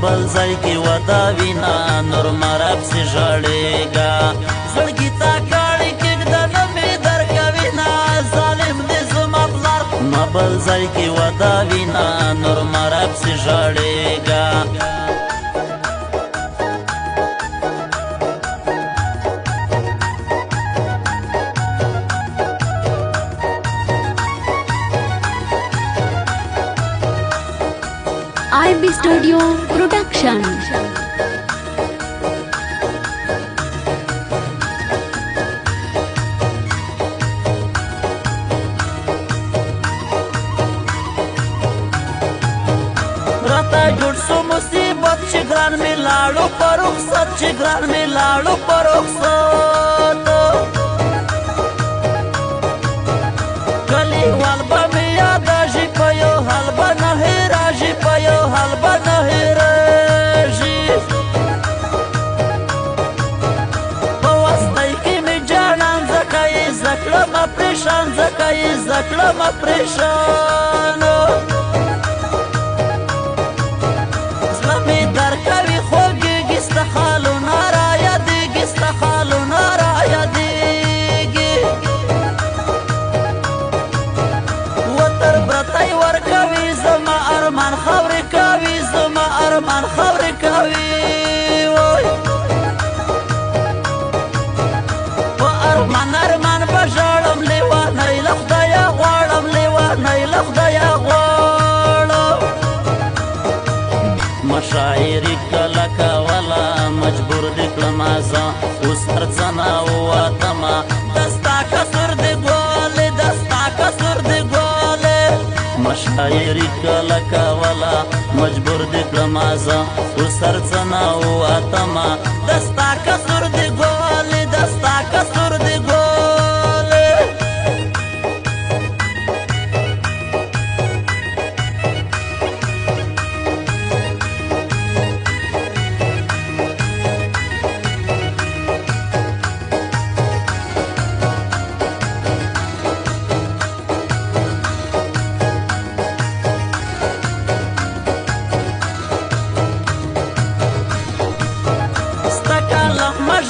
بل ځای کې ودا وینا نور مرب سي ژړېږه زړګي تا کاڼي کېږده نه مې درکوینه ظالم دې زما پلار ما بل ځای کې ودا وینا نور مرب سي ژړېږه IB Studio Production. راته جوړ سو مصیبت چې ګران مې لاړو په رخصت چې ګران مې لاړو په رخصت کلیوال به مې یادېږي په یو حال به نه هېرېږي په یو حال به نه هېرېږي په وستی کې مې جانان ځکه یې زده کړمه پرېشان ځکه یې زده کړمه پرېشان زړه مې درکوي خوږېږي ستا خالونه رایادېږي ستا خالونه رایادېږي وتر برتی ورکوي زما ارمان خاورې کوي زما ارمان خاورې کوي په ارمان ارمان به ژاړم لیوانی له خدایه غواړم لیوانی له خدایه غواړم مشاعرې کله کوله مجبور دې کړمه زه اوس هر څه نه ووتمه دا ستا قصور دې ګلې دا ستا قصور دې ګلې مشاعرې کله کوله مجبور دې کړمه زه اوس هر څه نه ووتمه دا ستا قصور دې ګلې دا ستا قصور دې ګلې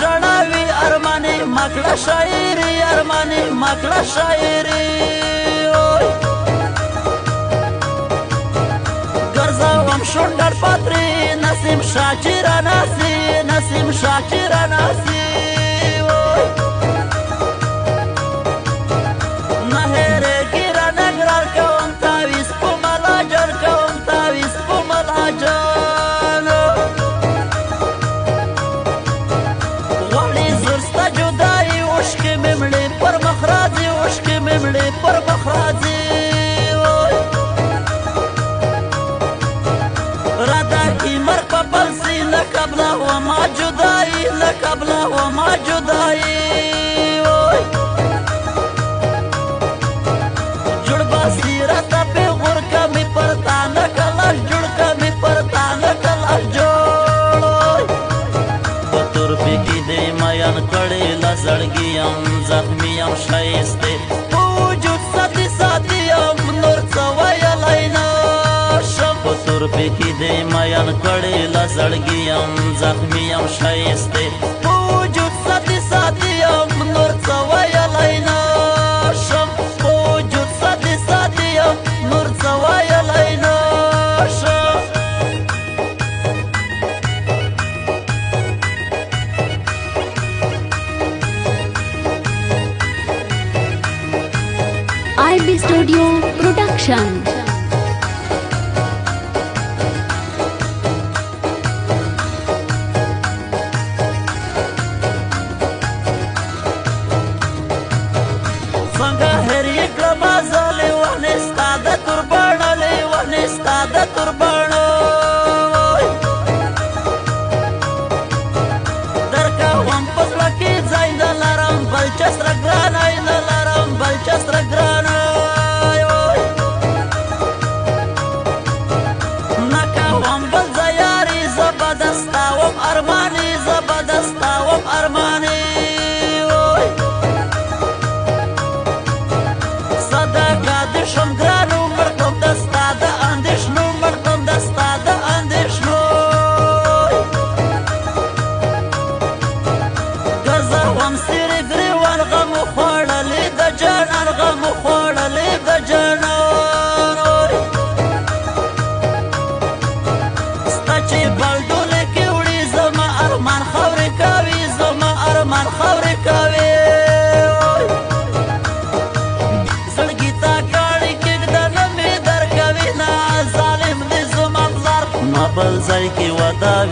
ژړاوي ارمانې مکړه شاعري ارمانې مکړه شاعري ګرځوم شونډر پاتري نسیم شاکره ناسي نسیم شاکره ناسي نه هېرېږي رانه ګران کوم تاویز په ملا جان کوم تاویز په ملا جان اوښکې مې مړې پر مخ راځي اوښکې مې مړې پر مخ راځي راته کې مرګ په بل سي له قبله وما جدایي له قبله وما جدایي جوړ باسي راته پیغور که مې پر تا نه کلاش جوړ که مې پر تا نه کلاش جوړ په تورپې کې دې میان کړې له زړګي یم زخمي یم ښایستې په وجود ساتي ساتي یم نور څه ویلی نه شم په تورپې کې دې میان کړې له زړګي یم زخمي یم ښایستې په وجود ساتي ساتي یم نور څه ویلی نه شم په وجود ساتي ساتي یم نور څه ویلی نه شم IB Studio Production. څنګه هېر یې کړمه زه لیونې ستا د توربڼه لیونې ستا د توربڼه درکوم په زړه کې ځای نه لرم بل چا سره ګرانی نه لرم بل چا سره ګرانی نه کوم بل ځای یاري زه به دستا وم ارماني زه به دستا وم ارماني صدقه دې شم ګرانو مړ کړم دستا د اندېښنو مړ کړم دستا د اندېښنو دا